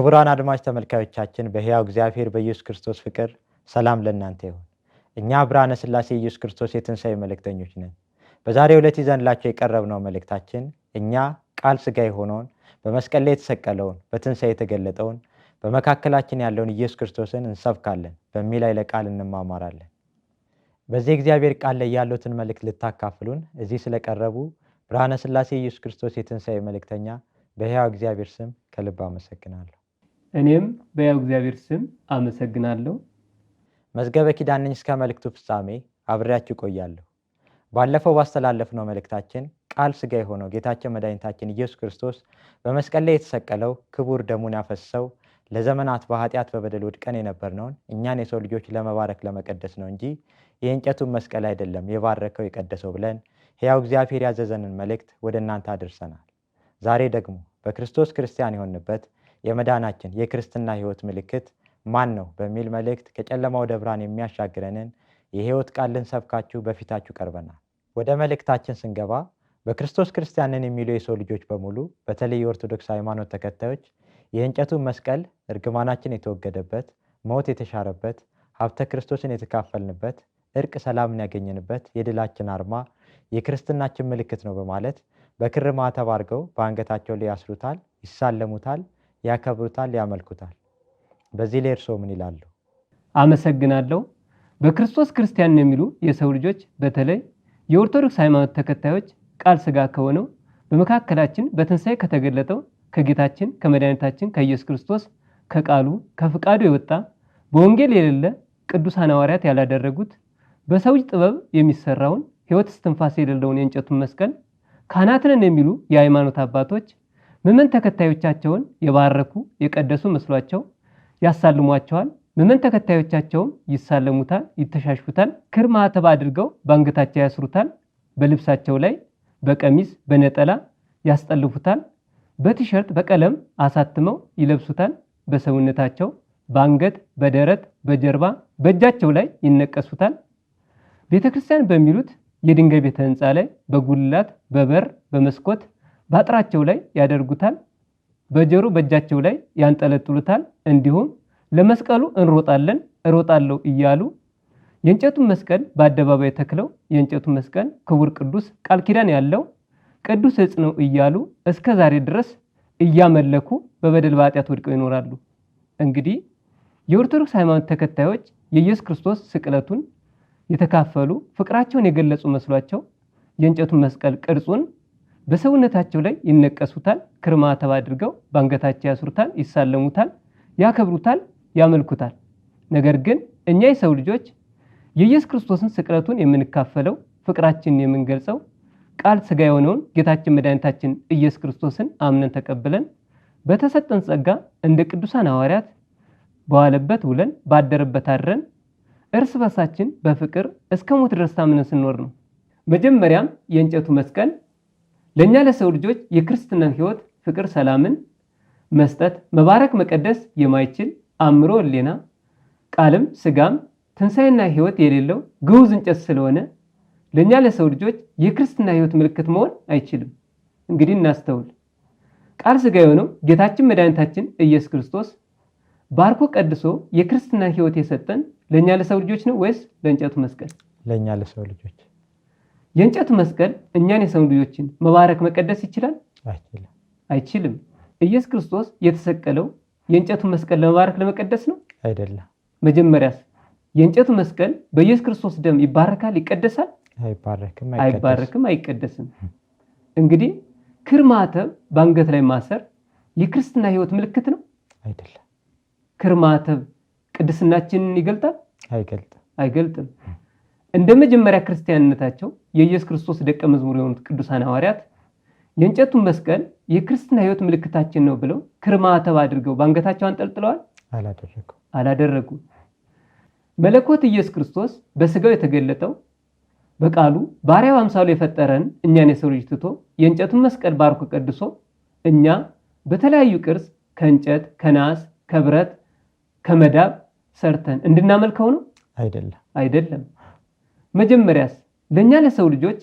ክቡራን አድማጭ ተመልካዮቻችን በሕያው እግዚአብሔር በኢየሱስ ክርስቶስ ፍቅር ሰላም ለእናንተ ይሁን። እኛ ብርሃነ ሥላሴ ኢየሱስ ክርስቶስ የትንሣኤ መልእክተኞች ነን። በዛሬው ዕለት ይዘንላችሁ የቀረብነው መልእክታችን እኛ ቃል ሥጋ የሆነውን በመስቀል ላይ የተሰቀለውን በትንሣኤ የተገለጠውን በመካከላችን ያለውን ኢየሱስ ክርስቶስን እንሰብካለን በሚል ኃይለ ቃል እንማማራለን። በዚህ እግዚአብሔር ቃል ላይ ያሉትን መልእክት ልታካፍሉን እዚህ ስለቀረቡ ብርሃነ ሥላሴ ኢየሱስ ክርስቶስ የትንሣኤ መልእክተኛ በሕያው እግዚአብሔር ስም ከልብ አመሰግናለሁ። እኔም በሕያው እግዚአብሔር ስም አመሰግናለሁ። መዝገበ ኪዳን ነኝ። እስከ መልእክቱ ፍጻሜ አብሬያችሁ ቆያለሁ። ባለፈው ባስተላለፍነው መልእክታችን ቃል ሥጋ የሆነው ጌታችን መድኃኒታችን ኢየሱስ ክርስቶስ በመስቀል ላይ የተሰቀለው ክቡር ደሙን ያፈሰሰው ለዘመናት በኃጢአት በበደል ወድቀን የነበርነውን እኛን የሰው ልጆች ለመባረክ ለመቀደስ ነው እንጂ የእንጨቱን መስቀል አይደለም የባረከው የቀደሰው ብለን ሕያው እግዚአብሔር ያዘዘንን መልእክት ወደ እናንተ አድርሰናል። ዛሬ ደግሞ በክርስቶስ ክርስቲያን የሆንበት የመዳናችን የክርስትና ሕይወት ምልክት ማን ነው በሚል መልእክት ከጨለማ ወደ ብርሃን የሚያሻግረንን የሕይወት ቃል ልንሰብካችሁ በፊታችሁ ቀርበናል። ወደ መልእክታችን ስንገባ በክርስቶስ ክርስቲያንን የሚሉ የሰው ልጆች በሙሉ በተለይ የኦርቶዶክስ ሃይማኖት ተከታዮች የእንጨቱን መስቀል እርግማናችን የተወገደበት፣ ሞት የተሻረበት፣ ሀብተ ክርስቶስን የተካፈልንበት፣ እርቅ ሰላምን ያገኘንበት የድላችን አርማ የክርስትናችን ምልክት ነው በማለት በክር ማተብ አድርገው በአንገታቸው ላይ ያስሩታል፣ ይሳለሙታል፣ ያከብሩታል፣ ያመልኩታል። በዚህ ላይ እርስዎ ምን ይላሉ? አመሰግናለሁ። በክርስቶስ ክርስቲያን የሚሉ የሰው ልጆች በተለይ የኦርቶዶክስ ሃይማኖት ተከታዮች ቃል ሥጋ ከሆነው በመካከላችን በትንሣኤ ከተገለጠው ከጌታችን ከመድኃኒታችን ከኢየሱስ ክርስቶስ ከቃሉ ከፍቃዱ የወጣ በወንጌል የሌለ ቅዱሳን ሐዋርያት ያላደረጉት በሰው ልጅ ጥበብ የሚሰራውን ሕይወት እስትንፋስ የሌለውን የእንጨቱን መስቀል ካህናት ነን የሚሉ የሃይማኖት አባቶች ምዕመን ተከታዮቻቸውን የባረኩ የቀደሱ መስሏቸው ያሳልሟቸዋል። ምዕመን ተከታዮቻቸውም ይሳለሙታል፣ ይተሻሹታል። ክር ማተብ አድርገው በአንገታቸው ያስሩታል። በልብሳቸው ላይ በቀሚስ በነጠላ ያስጠልፉታል። በቲሸርት በቀለም አሳትመው ይለብሱታል። በሰውነታቸው በአንገት በደረት በጀርባ በእጃቸው ላይ ይነቀሱታል። ቤተክርስቲያን በሚሉት የድንጋይ ቤተ ሕንፃ ላይ በጉልላት በበር በመስኮት በአጥራቸው ላይ ያደርጉታል። በጆሮ በእጃቸው ላይ ያንጠለጥሉታል። እንዲሁም ለመስቀሉ እንሮጣለን እሮጣለሁ እያሉ የእንጨቱን መስቀል በአደባባይ ተክለው የእንጨቱን መስቀል ክቡር ቅዱስ ቃል ኪዳን ያለው ቅዱስ ዕፅ ነው እያሉ እስከ ዛሬ ድረስ እያመለኩ በበደል በኃጢአት ወድቀው ይኖራሉ። እንግዲህ የኦርቶዶክስ ሃይማኖት ተከታዮች የኢየሱስ ክርስቶስ ስቅለቱን የተካፈሉ ፍቅራቸውን የገለጹ መስሏቸው የእንጨቱን መስቀል ቅርጹን በሰውነታቸው ላይ ይነቀሱታል። ክር ማተብ አድርገው በአንገታቸው ያስሩታል፣ ይሳለሙታል፣ ያከብሩታል፣ ያመልኩታል። ነገር ግን እኛ የሰው ልጆች የኢየሱስ ክርስቶስን ስቅለቱን የምንካፈለው ፍቅራችንን የምንገልጸው ቃል ሥጋ የሆነውን ጌታችን መድኃኒታችን ኢየሱስ ክርስቶስን አምነን ተቀብለን በተሰጠን ጸጋ እንደ ቅዱሳን ሐዋርያት በዋለበት ውለን ባደረበት አድረን እርስ በርሳችን በፍቅር እስከ ሞት ድረስ ታምነን ስንኖር ነው። መጀመሪያም የእንጨቱ መስቀል ለእኛ ለሰው ልጆች የክርስትናን ሕይወት ፍቅር፣ ሰላምን መስጠት መባረክ መቀደስ የማይችል አእምሮ ሕሊና ቃልም ሥጋም ትንሣኤና ሕይወት የሌለው ግዑዝ እንጨት ስለሆነ ለእኛ ለሰው ልጆች የክርስትና ሕይወት ምልክት መሆን አይችልም። እንግዲህ እናስተውል። ቃል ሥጋ የሆነው ጌታችን መድኃኒታችን ኢየሱስ ክርስቶስ ባርኮ ቀድሶ የክርስትና ሕይወት የሰጠን ለእኛ ለሰው ልጆች ነው ወይስ ለእንጨቱ መስቀል? ለእኛ ለሰው ልጆች። የእንጨቱ መስቀል እኛን የሰው ልጆችን መባረክ መቀደስ ይችላል? አይችልም። ኢየሱስ ክርስቶስ የተሰቀለው የእንጨቱ መስቀል ለመባረክ ለመቀደስ ነው? አይደለም። መጀመሪያስ የእንጨቱ መስቀል በኢየሱስ ክርስቶስ ደም ይባረካል፣ ይቀደሳል? አይባረክም፣ አይቀደስም። እንግዲህ ክር ማተብ በአንገት ላይ ማሰር የክርስትና ሕይወት ምልክት ነው? አይደለም። ክር ማተብ ቅድስናችንን ይገልጣል? አይገልጥም። እንደ መጀመሪያ ክርስቲያንነታቸው የኢየሱስ ክርስቶስ ደቀ መዝሙር የሆኑት ቅዱሳን ሐዋርያት የእንጨቱን መስቀል የክርስትና ሕይወት ምልክታችን ነው ብለው ክር ማተብ አድርገው በአንገታቸው አንጠልጥለዋል? አላደረጉም። መለኮት ኢየሱስ ክርስቶስ በሥጋው የተገለጠው በቃሉ ባሪያው አምሳሉ የፈጠረን እኛን የሰው ልጅ ትቶ የእንጨቱን መስቀል ባርኮ ቀድሶ እኛ በተለያዩ ቅርጽ ከእንጨት ከናስ ከብረት ከመዳብ ሰርተን እንድናመልከው ነው? አይደለም። መጀመሪያስ ለእኛ ለሰው ልጆች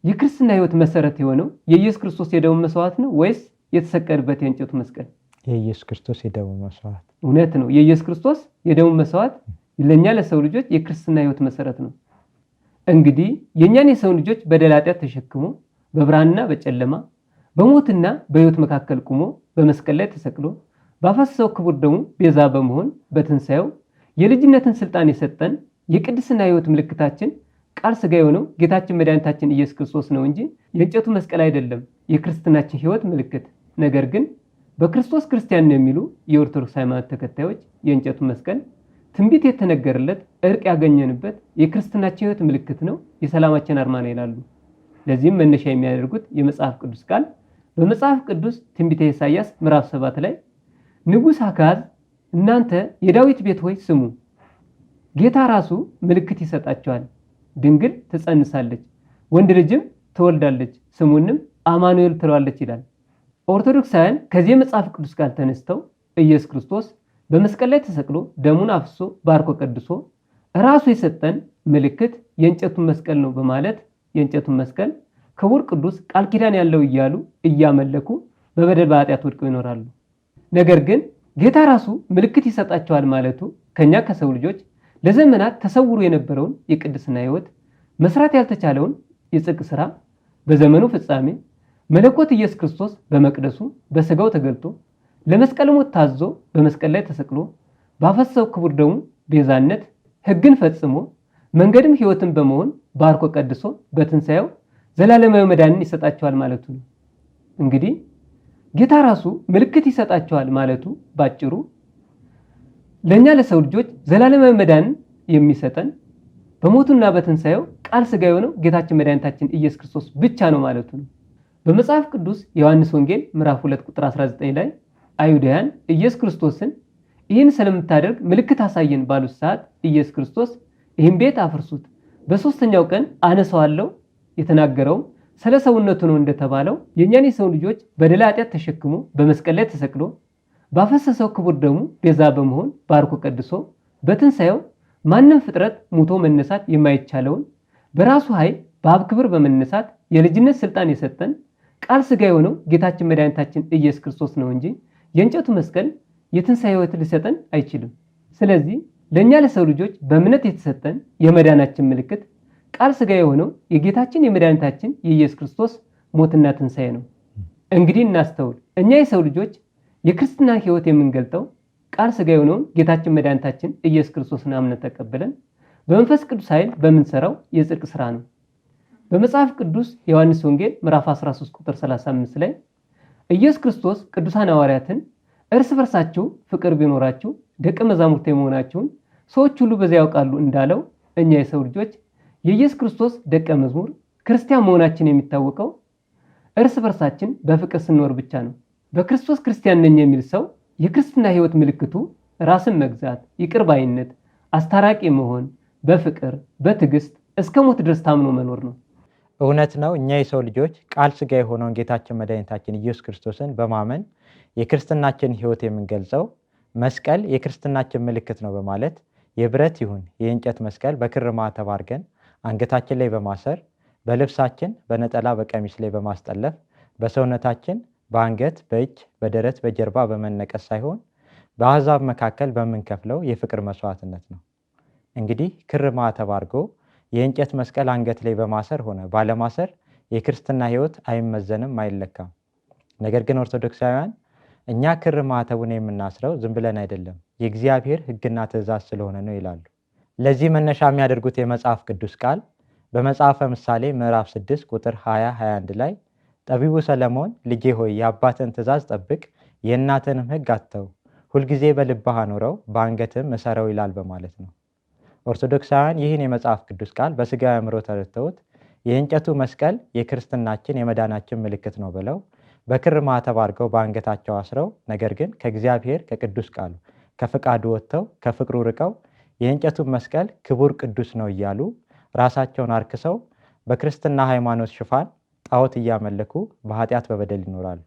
የክርስትና ሕይወት መሰረት የሆነው የኢየሱስ ክርስቶስ የደሙ መስዋዕት ነው ወይስ የተሰቀለበት የእንጨቱ መስቀል? የኢየሱስ ክርስቶስ የደሙ መስዋዕት እውነት ነው። የኢየሱስ ክርስቶስ የደሙ መስዋዕት ለኛ ለሰው ልጆች የክርስትና ሕይወት መሰረት ነው። እንግዲህ የኛን የሰው ልጆች በደል ኃጢአት ተሸክሞ በብርሃንና በጨለማ በሞትና በሕይወት መካከል ቆሞ በመስቀል ላይ ተሰቅሎ ባፈሰሰው ክቡር ደሙ ቤዛ በመሆን በትንሣኤው የልጅነትን ስልጣን የሰጠን የቅድስና ሕይወት ምልክታችን ቃል ሥጋ የሆነው ጌታችን መድኃኒታችን ኢየሱስ ክርስቶስ ነው እንጂ የእንጨቱ መስቀል አይደለም የክርስትናችን ሕይወት ምልክት። ነገር ግን በክርስቶስ ክርስቲያን ነው የሚሉ የኦርቶዶክስ ሃይማኖት ተከታዮች የእንጨቱ መስቀል ትንቢት የተነገረለት እርቅ ያገኘንበት የክርስትናችን ሕይወት ምልክት ነው፣ የሰላማችን አርማ ነው ይላሉ። ለዚህም መነሻ የሚያደርጉት የመጽሐፍ ቅዱስ ቃል በመጽሐፍ ቅዱስ ትንቢተ ኢሳይያስ ምዕራፍ 7 ላይ ንጉሥ አካዝ እናንተ የዳዊት ቤት ሆይ ስሙ፣ ጌታ ራሱ ምልክት ይሰጣቸዋል፣ ድንግል ትጸንሳለች፣ ወንድ ልጅም ትወልዳለች፣ ስሙንም አማኑኤል ትለዋለች ይላል። ኦርቶዶክሳውያን ከዚህ የመጽሐፍ ቅዱስ ቃል ተነስተው ኢየሱስ ክርስቶስ በመስቀል ላይ ተሰቅሎ ደሙን አፍሶ ባርኮ ቀድሶ ራሱ የሰጠን ምልክት የእንጨቱን መስቀል ነው በማለት የእንጨቱን መስቀል ክቡር ቅዱስ ቃል ኪዳን ያለው እያሉ እያመለኩ በበደል በኃጢአት ወድቀው ይኖራሉ። ነገር ግን ጌታ ራሱ ምልክት ይሰጣቸዋል ማለቱ ከኛ ከሰው ልጆች ለዘመናት ተሰውሮ የነበረውን የቅድስና ሕይወት መስራት ያልተቻለውን የጽድቅ ስራ በዘመኑ ፍጻሜ መለኮት ኢየሱስ ክርስቶስ በመቅደሱ በስጋው ተገልጦ ለመስቀል ሞት ታዞ በመስቀል ላይ ተሰቅሎ ባፈሰሰው ክቡር ደሙ ቤዛነት ሕግን ፈጽሞ መንገድም ሕይወትን በመሆን ባርኮ ቀድሶ በትንሣኤው ዘላለማዊ መዳንን ይሰጣቸዋል ማለቱ ነው። እንግዲህ ጌታ ራሱ ምልክት ይሰጣቸዋል ማለቱ ባጭሩ ለኛ ለሰው ልጆች ዘላለማዊ መዳንን የሚሰጠን በሞቱና በትንሣኤው ቃል ሥጋ የሆነው ጌታችን መድኃኒታችን ኢየሱስ ክርስቶስ ብቻ ነው ማለቱ ነው። በመጽሐፍ ቅዱስ ዮሐንስ ወንጌል ምዕራፍ 2 ቁጥር 19 ላይ አይሁዳውያን ኢየሱስ ክርስቶስን ይህን ስለምታደርግ ምልክት አሳየን ባሉት ሰዓት ኢየሱስ ክርስቶስ ይህን ቤት አፍርሱት በሶስተኛው ቀን አነሳዋለሁ የተናገረው ስለ ሰውነቱ ነው እንደተባለው የኛን የሰው ልጆች በደል ኃጢአት ተሸክሞ በመስቀል ላይ ተሰቅሎ ባፈሰሰው ክቡር ደሙ ቤዛ በመሆን ባርኮ ቀድሶ በትንሣኤው ማንም ፍጥረት ሙቶ መነሳት የማይቻለውን በራሱ ኃይል በአብ ክብር በመነሳት የልጅነት ስልጣን የሰጠን ቃል ሥጋ የሆነው ጌታችን መድኃኒታችን ኢየሱስ ክርስቶስ ነው እንጂ የእንጨቱ መስቀል የትንሣኤ ሕይወት ሊሰጠን አይችልም። ስለዚህ ለኛ ለሰው ልጆች በእምነት የተሰጠን የመዳናችን ምልክት ቃል ሥጋ የሆነው የጌታችን የመድኃኒታችን የኢየሱስ ክርስቶስ ሞትና ትንሣኤ ነው። እንግዲህ እናስተውል። እኛ የሰው ልጆች የክርስትና ሕይወት የምንገልጠው ቃል ሥጋ የሆነውን ጌታችን መድኃኒታችን ኢየሱስ ክርስቶስን አምነን ተቀብለን በመንፈስ ቅዱስ ኃይል በምንሰራው የጽድቅ ሥራ ነው። በመጽሐፍ ቅዱስ ዮሐንስ ወንጌል ምዕራፍ 13 ቁጥር 35 ላይ ኢየሱስ ክርስቶስ ቅዱሳን ሐዋርያትን እርስ በርሳችሁ ፍቅር ቢኖራችሁ ደቀ መዛሙርቴ መሆናችሁን ሰዎች ሁሉ በዚያ ያውቃሉ እንዳለው እኛ የሰው ልጆች የኢየሱስ ክርስቶስ ደቀ መዝሙር ክርስቲያን መሆናችን የሚታወቀው እርስ በርሳችን በፍቅር ስንኖር ብቻ ነው። በክርስቶስ ክርስቲያን ነኝ የሚል ሰው የክርስትና ሕይወት ምልክቱ ራስን መግዛት፣ ይቅር ባይነት፣ አስታራቂ መሆን፣ በፍቅር በትዕግስት እስከ ሞት ድረስ ታምኖ መኖር ነው። እውነት ነው። እኛ የሰው ልጆች ቃል ሥጋ የሆነውን ጌታችን መድኃኒታችን ኢየሱስ ክርስቶስን በማመን የክርስትናችን ሕይወት የምንገልጸው መስቀል የክርስትናችን ምልክት ነው በማለት የብረት ይሁን የእንጨት መስቀል በክር ማተብ አድርገን አንገታችን ላይ በማሰር በልብሳችን በነጠላ በቀሚስ ላይ በማስጠለፍ በሰውነታችን በአንገት በእጅ በደረት በጀርባ በመነቀስ ሳይሆን በአሕዛብ መካከል በምንከፍለው የፍቅር መስዋዕትነት ነው። እንግዲህ ክር ማተብ አድርጎ የእንጨት መስቀል አንገት ላይ በማሰር ሆነ ባለማሰር የክርስትና ሕይወት አይመዘንም፣ አይለካም። ነገር ግን ኦርቶዶክሳውያን እኛ ክር ማተቡን የምናስረው ዝም ብለን አይደለም፣ የእግዚአብሔር ሕግና ትእዛዝ ስለሆነ ነው ይላሉ። ለዚህ መነሻ የሚያደርጉት የመጽሐፍ ቅዱስ ቃል በመጽሐፈ ምሳሌ ምዕራፍ 6 ቁጥር 20-21 ላይ ጠቢቡ ሰለሞን ልጄ ሆይ የአባትን ትእዛዝ ጠብቅ፣ የእናትንም ሕግ አትተው፣ ሁልጊዜ በልብህ አኑረው፣ በአንገትም እሰረው ይላል በማለት ነው። ኦርቶዶክሳውያን ይህን የመጽሐፍ ቅዱስ ቃል በሥጋዊ አእምሮ ተረድተውት የእንጨቱ መስቀል የክርስትናችን የመዳናችን ምልክት ነው ብለው በክር ማተብ አድርገው በአንገታቸው አስረው፣ ነገር ግን ከእግዚአብሔር ከቅዱስ ቃሉ ከፍቃዱ ወጥተው ከፍቅሩ ርቀው የእንጨቱን መስቀል ክቡር ቅዱስ ነው እያሉ ራሳቸውን አርክሰው በክርስትና ሃይማኖት ሽፋን ጣዖት እያመለኩ በኃጢአት በበደል ይኖራሉ።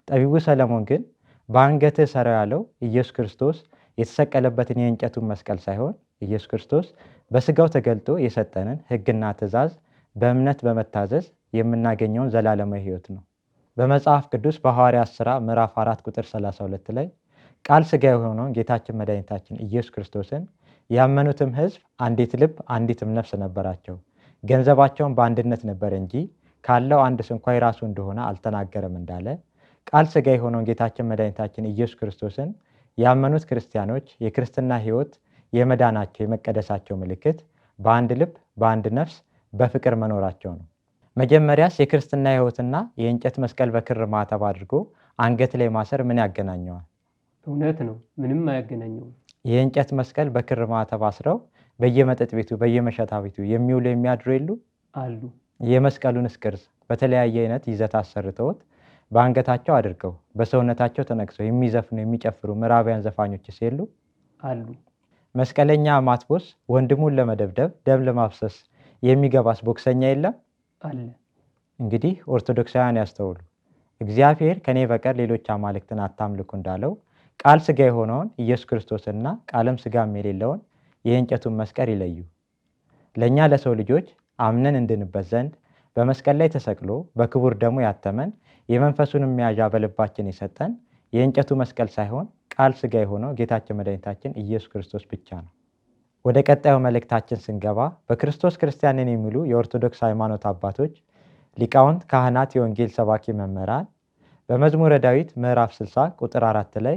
ጠቢቡ ሰለሞን ግን በአንገትህ ሰረው ያለው ኢየሱስ ክርስቶስ የተሰቀለበትን የእንጨቱን መስቀል ሳይሆን ኢየሱስ ክርስቶስ በሥጋው ተገልጦ የሰጠንን ሕግና ትእዛዝ በእምነት በመታዘዝ የምናገኘውን ዘላለማዊ ሕይወት ነው። በመጽሐፍ ቅዱስ በሐዋርያት ሥራ ምዕራፍ 4 ቁጥር 32 ላይ ቃል ሥጋ የሆነውን ጌታችን መድኃኒታችን ኢየሱስ ክርስቶስን ያመኑትም ሕዝብ አንዲት ልብ አንዲትም ነፍስ ነበራቸው፣ ገንዘባቸውን በአንድነት ነበር እንጂ ካለው አንድ ስንኳ የራሱ እንደሆነ አልተናገረም እንዳለ ቃል ሥጋ የሆነውን ጌታችን መድኃኒታችን ኢየሱስ ክርስቶስን ያመኑት ክርስቲያኖች የክርስትና ሕይወት የመዳናቸው የመቀደሳቸው ምልክት በአንድ ልብ በአንድ ነፍስ በፍቅር መኖራቸው ነው። መጀመሪያስ የክርስትና ሕይወትና የእንጨት መስቀል በክር ማተብ አድርጎ አንገት ላይ ማሰር ምን ያገናኘዋል? እውነት ነው፣ ምንም አያገናኘውም። የእንጨት መስቀል በክር ማተብ አስረው በየመጠጥ ቤቱ በየመሸታ ቤቱ የሚውሉ የሚያድሩ የሉ አሉ። የመስቀሉንስ ቅርጽ በተለያየ አይነት ይዘት አሰርተውት በአንገታቸው አድርገው በሰውነታቸው ተነቅሰው የሚዘፍኑ የሚጨፍሩ ምዕራባውያን ዘፋኞችስ የሉ አሉ። መስቀለኛ ማትቦስ ወንድሙን ለመደብደብ ደም ለማፍሰስ የሚገባስ ቦክሰኛ የለም አለ። እንግዲህ ኦርቶዶክሳውያን ያስተውሉ። እግዚአብሔር ከኔ በቀር ሌሎች አማልክትን አታምልኩ እንዳለው ቃል ሥጋ የሆነውን ኢየሱስ ክርስቶስና ቃልም ሥጋም የሌለውን የእንጨቱን መስቀል ይለዩ። ለእኛ ለሰው ልጆች አምነን እንድንበት ዘንድ በመስቀል ላይ ተሰቅሎ በክቡር ደሙ ያተመን የመንፈሱን መያዣ በልባችን የሰጠን የእንጨቱ መስቀል ሳይሆን ቃል ሥጋ የሆነው ጌታችን መድኃኒታችን ኢየሱስ ክርስቶስ ብቻ ነው። ወደ ቀጣዩ መልእክታችን ስንገባ በክርስቶስ ክርስቲያንን የሚሉ የኦርቶዶክስ ሃይማኖት አባቶች፣ ሊቃውንት፣ ካህናት፣ የወንጌል ሰባኪ መምህራን በመዝሙረ ዳዊት ምዕራፍ 60 ቁጥር 4 ላይ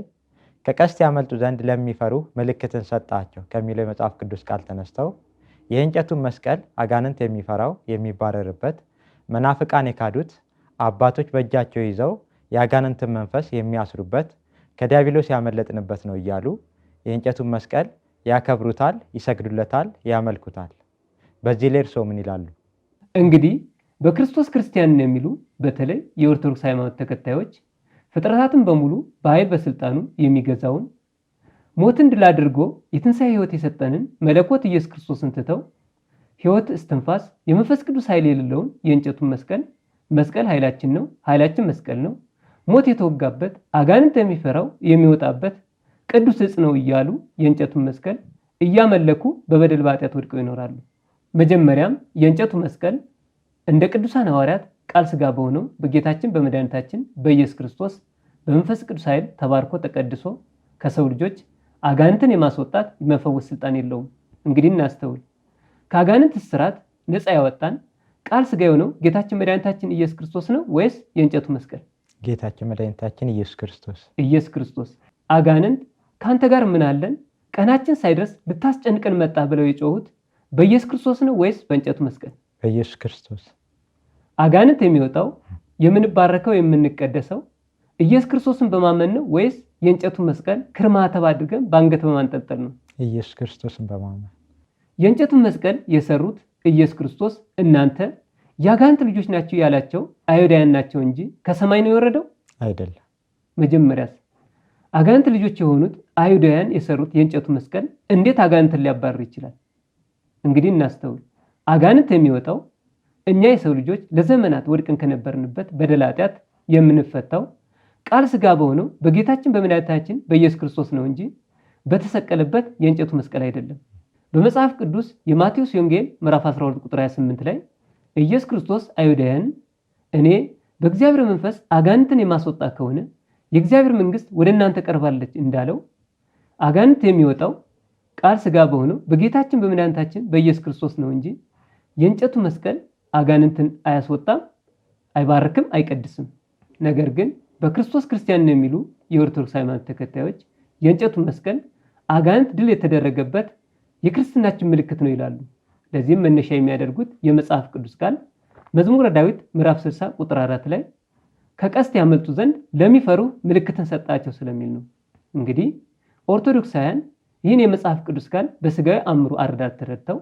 ከቀስት ያመልጡ ዘንድ ለሚፈሩ ምልክትን ሰጣቸው ከሚለው የመጽሐፍ ቅዱስ ቃል ተነስተው የእንጨቱን መስቀል አጋንንት የሚፈራው የሚባረርበት፣ መናፍቃን የካዱት አባቶች በእጃቸው ይዘው የአጋንንትን መንፈስ የሚያስሩበት፣ ከዲያብሎስ ያመለጥንበት ነው እያሉ የእንጨቱን መስቀል ያከብሩታል፣ ይሰግዱለታል፣ ያመልኩታል። በዚህ ላይ እርስዎ ምን ይላሉ? እንግዲህ በክርስቶስ ክርስቲያንን የሚሉ በተለይ የኦርቶዶክስ ሃይማኖት ተከታዮች ፍጥረታትን በሙሉ በኃይል በስልጣኑ የሚገዛውን ሞትን ድል አድርጎ የትንሣኤ ሕይወት የሰጠንን መለኮት ኢየሱስ ክርስቶስን ትተው ሕይወት እስትንፋስ የመንፈስ ቅዱስ ኃይል የሌለውን የእንጨቱን መስቀል ኃይላችን ነው፣ ኃይላችን መስቀል ነው፣ ሞት የተወጋበት አጋንንት የሚፈራው የሚወጣበት ቅዱስ ዕፅ ነው እያሉ የእንጨቱን መስቀል እያመለኩ በበደል በኃጢአት ወድቀው ይኖራሉ። መጀመሪያም የእንጨቱ መስቀል እንደ ቅዱሳን ሐዋርያት ቃል ሥጋ በሆነው በጌታችን በመድኃኒታችን በኢየሱስ ክርስቶስ በመንፈስ ቅዱስ ኃይል ተባርኮ ተቀድሶ ከሰው ልጆች አጋንንትን የማስወጣት የመፈወስ ስልጣን የለውም። እንግዲህ እናስተውል። ከአጋንንት እስራት ነፃ ያወጣን ቃል ሥጋ የሆነው ጌታችን መድኃኒታችን ኢየሱስ ክርስቶስ ነው ወይስ የእንጨቱ መስቀል? ጌታችን መድኃኒታችን ኢየሱስ ክርስቶስ። ኢየሱስ ክርስቶስ። አጋንንት ከአንተ ጋር ምን አለን ቀናችን ሳይደርስ ልታስጨንቀን መጣ ብለው የጮሁት በኢየሱስ ክርስቶስ ነው ወይስ በእንጨቱ መስቀል? በኢየሱስ ክርስቶስ። አጋንንት የሚወጣው የምንባረከው የምንቀደሰው ኢየሱስ ክርስቶስን በማመን ነው ወይስ የእንጨቱ መስቀል ክርማተብ አድርገን በአንገት በማንጠልጠል ነው? ኢየሱስ ክርስቶስን በማመን። የእንጨቱን መስቀል የሰሩት ኢየሱስ ክርስቶስ እናንተ የአጋንንት ልጆች ናቸው ያላቸው አይሁዳውያን ናቸው እንጂ ከሰማይ ነው የወረደው አይደለም። መጀመሪያስ አጋንንት ልጆች የሆኑት አይሁዳውያን የሰሩት የእንጨቱ መስቀል እንዴት አጋንንትን ሊያባርር ይችላል? እንግዲህ እናስተውል። አጋንንት የሚወጣው እኛ የሰው ልጆች ለዘመናት ወድቀን ከነበርንበት በደል ኃጢአት የምንፈታው ቃል ሥጋ በሆነው በጌታችን በመድኃኒታችን በኢየሱስ ክርስቶስ ነው እንጂ በተሰቀለበት የእንጨቱ መስቀል አይደለም። በመጽሐፍ ቅዱስ የማቴዎስ ወንጌል ምዕራፍ 12 ቁጥር 28 ላይ ኢየሱስ ክርስቶስ አይሁዳውያንን እኔ በእግዚአብሔር መንፈስ አጋንንትን የማስወጣ ከሆነ የእግዚአብሔር መንግሥት ወደ እናንተ ቀርባለች እንዳለው አጋንንት የሚወጣው ቃል ሥጋ በሆነው በጌታችን በመድኃኒታችን በኢየሱስ ክርስቶስ ነው እንጂ የእንጨቱ መስቀል አጋንንትን አያስወጣም፣ አይባርክም፣ አይቀድስም። ነገር ግን በክርስቶስ ክርስቲያን የሚሉ የኦርቶዶክስ ሃይማኖት ተከታዮች የእንጨቱን መስቀል አጋንንት ድል የተደረገበት የክርስትናችን ምልክት ነው ይላሉ። ለዚህም መነሻ የሚያደርጉት የመጽሐፍ ቅዱስ ቃል መዝሙረ ዳዊት ምዕራፍ 60 ቁጥር 4 ላይ ከቀስት ያመልጡ ዘንድ ለሚፈሩ ምልክትን ሰጣቸው ስለሚል ነው። እንግዲህ ኦርቶዶክሳውያን ይህን የመጽሐፍ ቅዱስ ቃል በስጋዊ አእምሮ አረዳድ ተረድተው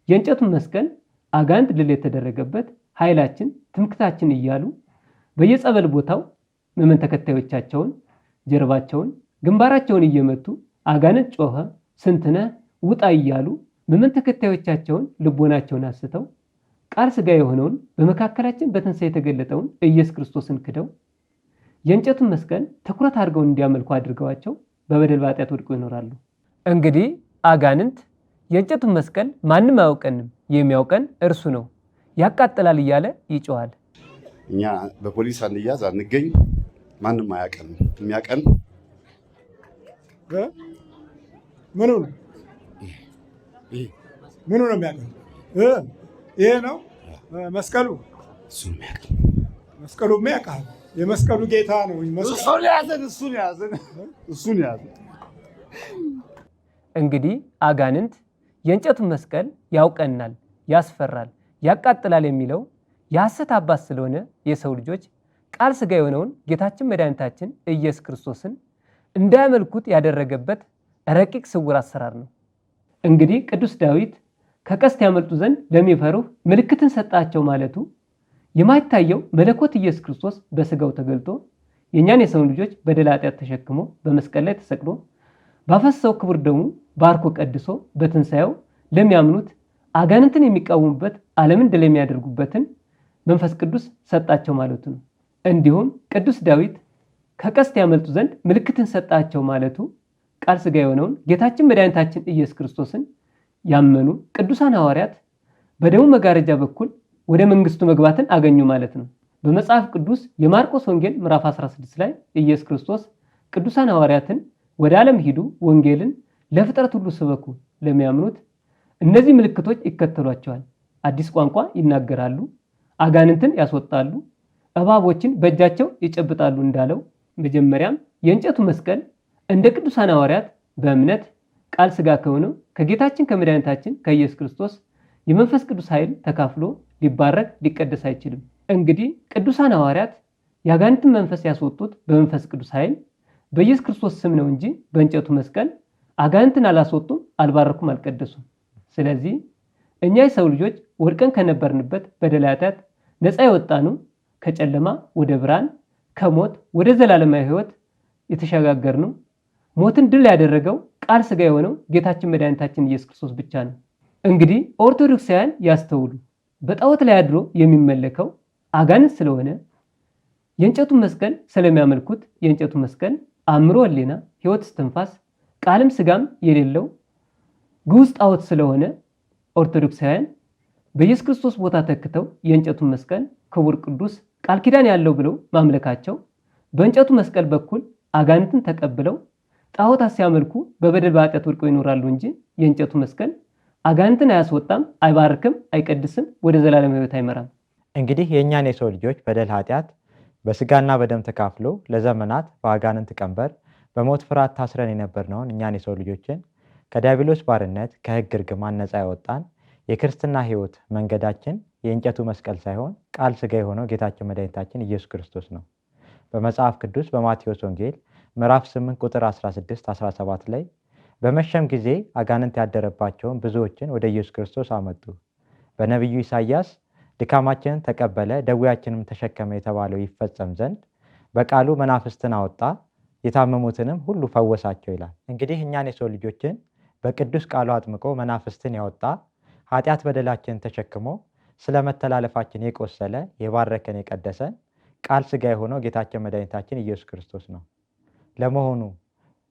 የእንጨቱን መስቀል አጋንንት ድል የተደረገበት ኃይላችን ትምክታችን እያሉ በየጸበል ቦታው ምዕመን ተከታዮቻቸውን ጀርባቸውን ግንባራቸውን እየመቱ አጋንንት ጮኸ ስንትነ ውጣ እያሉ ምዕመን ተከታዮቻቸውን ልቦናቸውን አስተው ቃል ሥጋ የሆነውን በመካከላችን በትንሣኤ የተገለጠውን ኢየሱስ ክርስቶስን ክደው የእንጨቱን መስቀል ትኩረት አድርገው እንዲያመልኩ አድርገዋቸው በበደል በኃጢአት ወድቀው ይኖራሉ። እንግዲህ አጋንንት የእንጨቱን መስቀል ማንም አያውቀንም፣ የሚያውቀን እርሱ ነው፣ ያቃጥላል እያለ ይጮሃል። እኛ በፖሊስ አንያዝ አንገኝ፣ ማንም አያውቀን። የሚያውቀን ምኑ ነው የሚያውቀን? ይሄ ነው መስቀሉ። መስቀሉ ያውቃል። የመስቀሉ ጌታ ነው። እሱን ያዘን። እንግዲህ አጋንንት የእንጨቱን መስቀል ያውቀናል፣ ያስፈራል፣ ያቃጥላል የሚለው የሐሰት አባት ስለሆነ የሰው ልጆች ቃል ሥጋ የሆነውን ጌታችን መድኃኒታችን ኢየሱስ ክርስቶስን እንዳያመልኩት ያደረገበት ረቂቅ ስውር አሰራር ነው። እንግዲህ ቅዱስ ዳዊት ከቀስት ያመልጡ ዘንድ ለሚፈሩህ ምልክትን ሰጣቸው ማለቱ የማይታየው መለኮት ኢየሱስ ክርስቶስ በሥጋው ተገልጦ የእኛን የሰው ልጆች በደል ኃጢአት ተሸክሞ በመስቀል ላይ ተሰቅሎ ባፈሰሰው ክቡር ደሙ ባርኮ ቀድሶ በትንሣኤው ለሚያምኑት አጋንንትን የሚቃወሙበት ዓለምን ድል የሚያደርጉበትን መንፈስ ቅዱስ ሰጣቸው ማለቱ ነው። እንዲሁም ቅዱስ ዳዊት ከቀስት ያመልጡ ዘንድ ምልክትን ሰጣቸው ማለቱ ቃል ሥጋ የሆነውን ጌታችን መድኃኒታችን ኢየሱስ ክርስቶስን ያመኑ ቅዱሳን ሐዋርያት በደሙ መጋረጃ በኩል ወደ መንግስቱ መግባትን አገኙ ማለት ነው። በመጽሐፍ ቅዱስ የማርቆስ ወንጌል ምዕራፍ 16 ላይ ኢየሱስ ክርስቶስ ቅዱሳን ሐዋርያትን ወደ ዓለም ሂዱ፣ ወንጌልን ለፍጥረት ሁሉ ስበኩ፣ ለሚያምኑት እነዚህ ምልክቶች ይከተሏቸዋል፣ አዲስ ቋንቋ ይናገራሉ፣ አጋንንትን ያስወጣሉ፣ እባቦችን በእጃቸው ይጨብጣሉ እንዳለው መጀመሪያም የእንጨቱ መስቀል እንደ ቅዱሳን ሐዋርያት በእምነት ቃል ሥጋ ከሆነው ከጌታችን ከመድኃኒታችን ከኢየሱስ ክርስቶስ የመንፈስ ቅዱስ ኃይል ተካፍሎ ሊባረክ ሊቀደስ አይችልም። እንግዲህ ቅዱሳን ሐዋርያት የአጋንንትን መንፈስ ያስወጡት በመንፈስ ቅዱስ ኃይል በኢየሱስ ክርስቶስ ስም ነው እንጂ በእንጨቱ መስቀል አጋንንትን አላስወጡም፣ አልባረኩም፣ አልቀደሱም። ስለዚህ እኛ የሰው ልጆች ወድቀን ከነበርንበት በደል ኃጢአት ነፃ የወጣነው ከጨለማ ወደ ብርሃን ከሞት ወደ ዘላለማዊ ሕይወት የተሸጋገርነው ሞትን ድል ያደረገው ቃል ሥጋ የሆነው ጌታችን መድኃኒታችን ኢየሱስ ክርስቶስ ብቻ ነው። እንግዲህ ኦርቶዶክሳውያን ያስተውሉ። በጣዖት ላይ አድሮ የሚመለከው አጋንንት ስለሆነ የእንጨቱን መስቀል ስለሚያመልኩት የእንጨቱ መስቀል አእምሮ፣ ሕሊና፣ ሕይወት፣ እስትንፋስ ቃልም ሥጋም የሌለው ግዑዝ ጣዖት ስለሆነ ኦርቶዶክሳውያን በኢየሱስ ክርስቶስ ቦታ ተክተው የእንጨቱን መስቀል ክቡር፣ ቅዱስ፣ ቃል ኪዳን ያለው ብለው ማምለካቸው በእንጨቱ መስቀል በኩል አጋንንትን ተቀብለው ጣዖታት ሲያመልኩ በበደል በኃጢአት ወድቀው ይኖራሉ እንጂ የእንጨቱ መስቀል አጋንንትን አያስወጣም፣ አይባርክም፣ አይቀድስም፣ ወደ ዘላለም ሕይወት አይመራም። እንግዲህ የእኛን የሰው ልጆች በደል ኃጢአት በስጋና በደም ተካፍሎ ለዘመናት በአጋንንት ቀንበር በሞት ፍርሃት ታስረን የነበርነውን እኛን የሰው ልጆችን ከዲያብሎስ ባርነት ከሕግ እርግማን ነፃ ያወጣን የክርስትና ሕይወት መንገዳችን የእንጨቱ መስቀል ሳይሆን ቃል ሥጋ የሆነው ጌታችን መድኃኒታችን ኢየሱስ ክርስቶስ ነው። በመጽሐፍ ቅዱስ በማቴዎስ ወንጌል ምዕራፍ 8 ቁጥር 16-17 ላይ በመሸም ጊዜ አጋንንት ያደረባቸውን ብዙዎችን ወደ ኢየሱስ ክርስቶስ አመጡ። በነቢዩ ኢሳይያስ ድካማችንን ተቀበለ ደዌያችንም ተሸከመ የተባለው ይፈጸም ዘንድ በቃሉ መናፍስትን አወጣ የታመሙትንም ሁሉ ፈወሳቸው ይላል። እንግዲህ እኛን የሰው ልጆችን በቅዱስ ቃሉ አጥምቆ መናፍስትን ያወጣ ኃጢአት በደላችንን ተሸክሞ ስለ መተላለፋችን የቆሰለ የባረከን የቀደሰን ቃል ሥጋ የሆነው ጌታችን መድኃኒታችን ኢየሱስ ክርስቶስ ነው። ለመሆኑ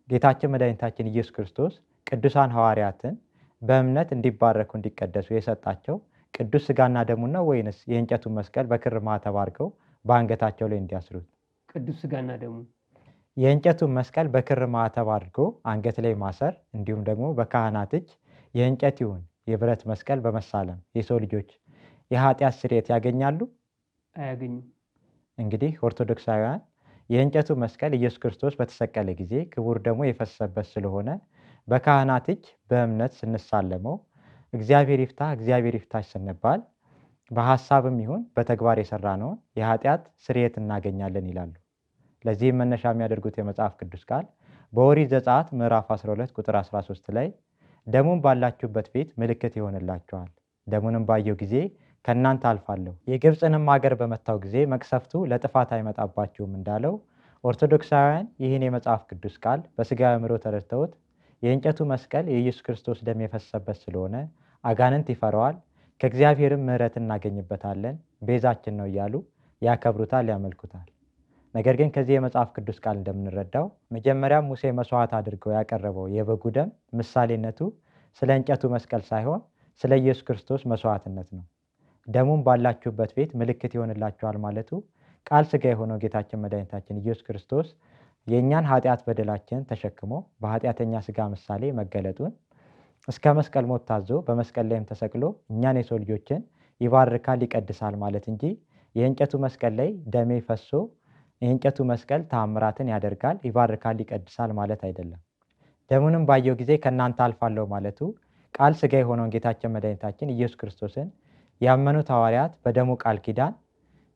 ጌታችን መድኃኒታችን ኢየሱስ ክርስቶስ ቅዱሳን ሐዋርያትን በእምነት እንዲባረኩ እንዲቀደሱ የሰጣቸው ቅዱስ ሥጋና ደሙ ነው ወይንስ የእንጨቱን መስቀል በክር ማተብ አድርገው በአንገታቸው ላይ እንዲያስሩት? ቅዱስ ሥጋና ደሙ የእንጨቱን መስቀል በክር ማተብ አድርጎ አንገት ላይ ማሰር እንዲሁም ደግሞ በካህናት እጅ የእንጨት ይሁን የብረት መስቀል በመሳለም የሰው ልጆች የኃጢአት ስርየት ያገኛሉ? አያገኙም። እንግዲህ ኦርቶዶክሳውያን የእንጨቱ መስቀል ኢየሱስ ክርስቶስ በተሰቀለ ጊዜ ክቡር ደሙ የፈሰሰበት ስለሆነ በካህናት እጅ በእምነት ስንሳለመው እግዚአብሔር ይፍታ እግዚአብሔር ይፍታሽ ስንባል በሐሳብም ይሁን በተግባር የሰራነውን የኃጢአት ስርየት እናገኛለን ይላሉ። ለዚህም መነሻ የሚያደርጉት የመጽሐፍ ቅዱስ ቃል በኦሪት ዘጸአት ምዕራፍ 12 ቁጥር 13 ላይ ደሙን ባላችሁበት ፊት ምልክት ይሆንላችኋል፣ ደሙንም ባየው ጊዜ ከእናንተ አልፋለሁ፣ የግብፅንም ሀገር በመታው ጊዜ መቅሰፍቱ ለጥፋት አይመጣባችሁም እንዳለው ኦርቶዶክሳውያን ይህን የመጽሐፍ ቅዱስ ቃል በሥጋ አእምሮ ተረድተውት የእንጨቱ መስቀል የኢየሱስ ክርስቶስ ደም የፈሰሰበት ስለሆነ አጋንንት ይፈራዋል፣ ከእግዚአብሔርም ምሕረት እናገኝበታለን፣ ቤዛችን ነው እያሉ ያከብሩታል፣ ያመልኩታል። ነገር ግን ከዚህ የመጽሐፍ ቅዱስ ቃል እንደምንረዳው መጀመሪያም ሙሴ መስዋዕት አድርገው ያቀረበው የበጉ ደም ምሳሌነቱ ስለ እንጨቱ መስቀል ሳይሆን ስለ ኢየሱስ ክርስቶስ መስዋዕትነት ነው። ደሙን ባላችሁበት ቤት ምልክት ይሆንላችኋል ማለቱ ቃል ሥጋ የሆነው ጌታችን መድኃኒታችን ኢየሱስ ክርስቶስ የእኛን ኃጢአት በደላችን ተሸክሞ በኃጢአተኛ ሥጋ ምሳሌ መገለጡን እስከ መስቀል ሞት ታዞ በመስቀል ላይም ተሰቅሎ እኛን የሰው ልጆችን ይባርካል ይቀድሳል ማለት እንጂ የእንጨቱ መስቀል ላይ ደሜ ፈሶ የእንጨቱ መስቀል ተአምራትን ያደርጋል ይባርካል ይቀድሳል ማለት አይደለም። ደሙንም ባየው ጊዜ ከእናንተ አልፋለሁ ማለቱ ቃል ሥጋ የሆነውን ጌታችን መድኃኒታችን ኢየሱስ ክርስቶስን ያመኑት ሐዋርያት በደሙ ቃል ኪዳን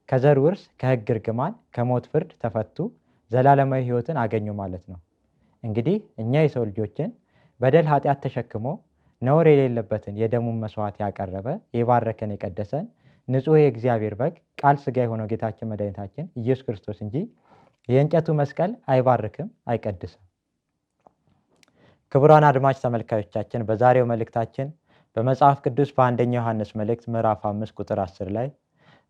ከዘር ውርስ፣ ከሕግ እርግማን፣ ከሞት ፍርድ ተፈቱ፣ ዘላለማዊ ሕይወትን አገኙ ማለት ነው። እንግዲህ እኛ የሰው ልጆችን በደል ኃጢአት ተሸክሞ ነውር የሌለበትን የደሙን መስዋዕት ያቀረበ የባረከን የቀደሰን ንጹሕ የእግዚአብሔር በግ ቃል ሥጋ የሆነው ጌታችን መድኃኒታችን ኢየሱስ ክርስቶስ እንጂ የእንጨቱ መስቀል አይባርክም አይቀድስም። ክቡራን አድማጭ ተመልካዮቻችን በዛሬው መልእክታችን በመጽሐፍ ቅዱስ በአንደኛ ዮሐንስ መልእክት ምዕራፍ 5 ቁጥር 10 ላይ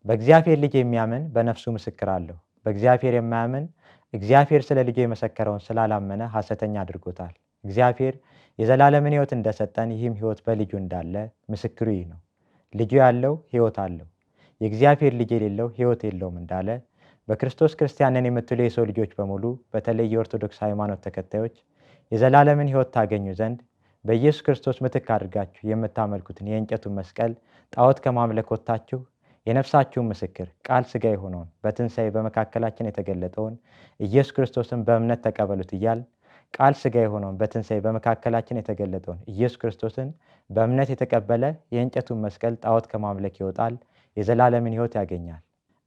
በእግዚአብሔር ልጅ የሚያምን በነፍሱ ምስክር አለው፣ በእግዚአብሔር የማያምን እግዚአብሔር ስለ ልጁ የመሰከረውን ስላላመነ ሐሰተኛ አድርጎታል። እግዚአብሔር የዘላለምን ሕይወት እንደሰጠን ይህም ሕይወት በልጁ እንዳለ ምስክሩ ይህ ነው። ልጁ ያለው ሕይወት አለው፣ የእግዚአብሔር ልጅ የሌለው ሕይወት የለውም እንዳለ በክርስቶስ ክርስቲያንን የምትሉ የሰው ልጆች በሙሉ በተለይ የኦርቶዶክስ ሃይማኖት ተከታዮች የዘላለምን ሕይወት ታገኙ ዘንድ በኢየሱስ ክርስቶስ ምትክ አድርጋችሁ የምታመልኩትን የእንጨቱን መስቀል ጣዖት ከማምለክ ወጥታችሁ የነፍሳችሁን ምስክር ቃል ሥጋ የሆነውን በትንሣኤ በመካከላችን የተገለጠውን ኢየሱስ ክርስቶስን በእምነት ተቀበሉት እያል ቃል ሥጋ የሆነውን በትንሣኤ በመካከላችን የተገለጠውን ኢየሱስ ክርስቶስን በእምነት የተቀበለ የእንጨቱን መስቀል ጣዖት ከማምለክ ይወጣል፣ የዘላለምን ሕይወት ያገኛል።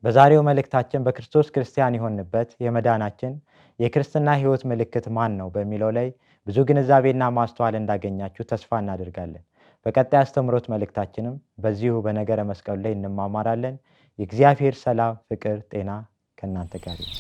በዛሬው መልእክታችን በክርስቶስ ክርስቲያን የሆንበት የመዳናችን የክርስትና ሕይወት ምልክት ማን ነው በሚለው ላይ ብዙ ግንዛቤና ማስተዋል እንዳገኛችሁ ተስፋ እናደርጋለን። በቀጣይ አስተምሮት መልእክታችንም በዚሁ በነገረ መስቀሉ ላይ እንማማራለን። የእግዚአብሔር ሰላም፣ ፍቅር፣ ጤና ከእናንተ ጋር ይሁን።